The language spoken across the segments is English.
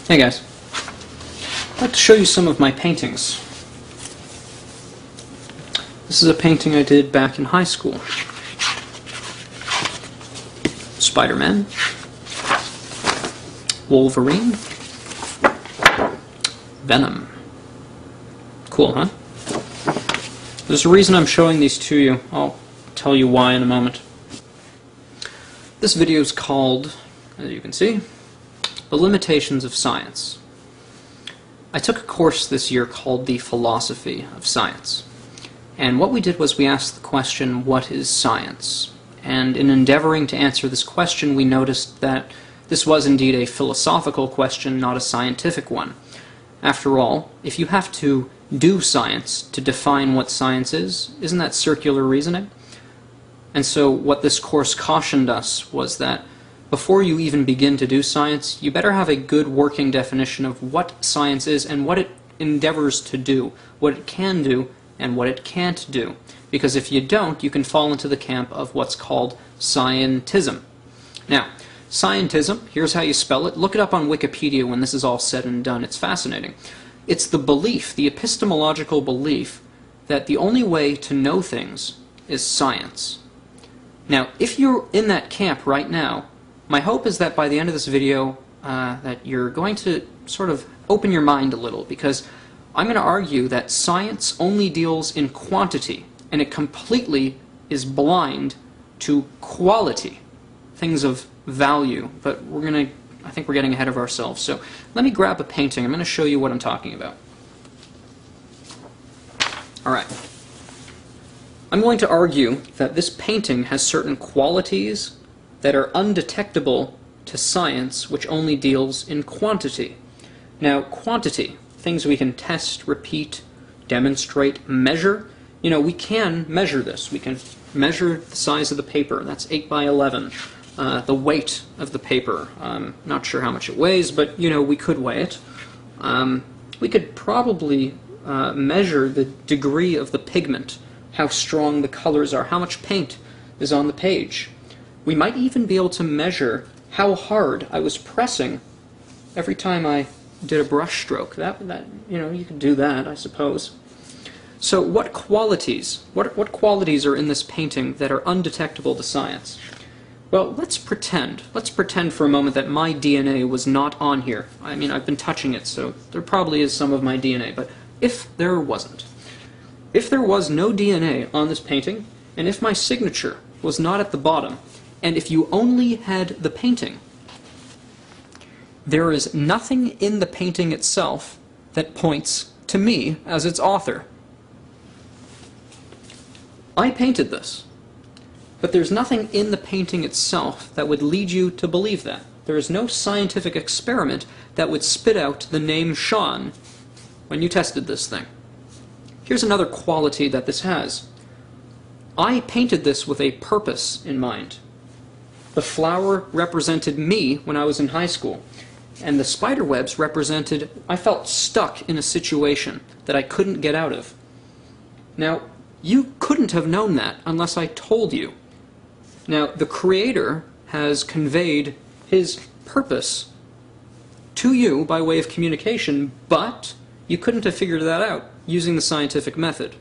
Hey guys, I'd like to show you some of my paintings. This is a painting I did back in high school. Spider-Man, Wolverine, Venom. Cool, huh? There's a reason I'm showing these to you. I'll tell you why in a moment. This video is called, as you can see, The Limitations of Science. I took a course this year called The Philosophy of Science. And what we did was we asked the question, what is science? And in endeavoring to answer this question, we noticed that this was indeed a philosophical question, not a scientific one. After all, if you have to do science to define what science is, isn't that circular reasoning? And so what this course cautioned us was that before you even begin to do science, you better have a good working definition of what science is and what it endeavors to do, what it can do and what it can't do. Because if you don't, you can fall into the camp of what's called scientism. Now, scientism, here's how you spell it. Look it up on Wikipedia when this is all said and done. It's fascinating. It's the belief, the epistemological belief, that the only way to know things is science. Now, if you're in that camp right now, my hope is that by the end of this video that you're going to sort of open your mind a little, because I'm going to argue that science only deals in quantity, and it completely is blind to quality, things of value. But I think we're getting ahead of ourselves. So let me grab a painting. I'm going to show you what I'm talking about. All right. I'm going to argue that this painting has certain qualities that are undetectable to science, which only deals in quantity. Now, quantity, things we can test, repeat, demonstrate, measure. You know, we can measure this. We can measure the size of the paper. That's 8 by 11. The weight of the paper. Not sure how much it weighs, but, you know, we could weigh it. We could probably measure the degree of the pigment, how strong the colors are, how much paint is on the page. We might even be able to measure how hard I was pressing every time I did a brush stroke. That you know, you could do that, I suppose. So what qualities are in this painting that are undetectable to science? Well, let's pretend for a moment that my DNA was not on here. I mean, I've been touching it, so there probably is some of my DNA, but if there wasn't, if there was no DNA on this painting, and if my signature was not at the bottom, and if you only had the painting, there is nothing in the painting itself that points to me as its author. I painted this, but there's nothing in the painting itself that would lead you to believe that. There is no scientific experiment that would spit out the name Sean when you tested this thing. Here's another quality that this has. I painted this with a purpose in mind. The flower represented me when I was in high school, and the spider webs represented, I felt stuck in a situation that I couldn't get out of. Now, you couldn't have known that unless I told you. Now, the Creator has conveyed His purpose to you by way of communication, but you couldn't have figured that out using the scientific method.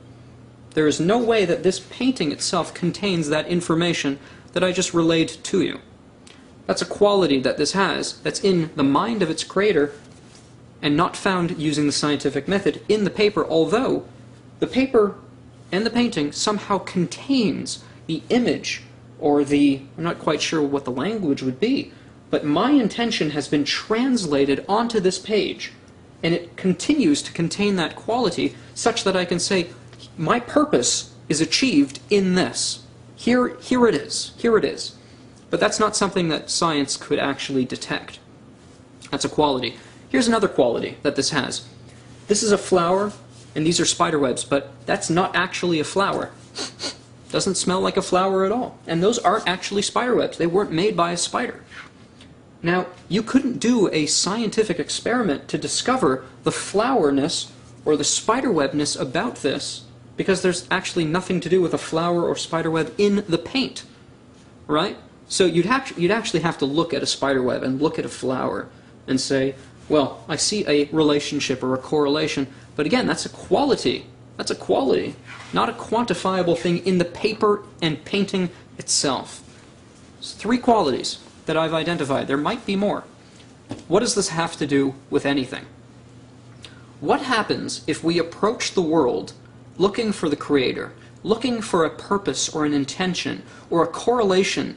There is no way that this painting itself contains that information that I just relayed to you. That's a quality that this has, that's in the mind of its creator, and not found using the scientific method in the paper, although the paper and the painting somehow contains the image, or I'm not quite sure what the language would be, but my intention has been translated onto this page, and it continues to contain that quality such that I can say, my purpose is achieved in this. Here it is. But that's not something that science could actually detect. That's a quality. Here's another quality that this has. This is a flower, and these are spider webs, but that's not actually a flower. Doesn't smell like a flower at all. And those aren't actually spider webs. They weren't made by a spider. Now, you couldn't do a scientific experiment to discover the flowerness or the spiderwebness about this, because there's actually nothing to do with a flower or spiderweb in the paint, right? So you'd actually have to look at a spiderweb and look at a flower and say, Well, I see a relationship or a correlation, but again, that's a quality. That's a quality, not a quantifiable thing in the paper and painting itself. It's 3 qualities that I've identified. There might be more. What does this have to do with anything? What happens if we approach the world looking for the Creator, looking for a purpose or an intention or a correlation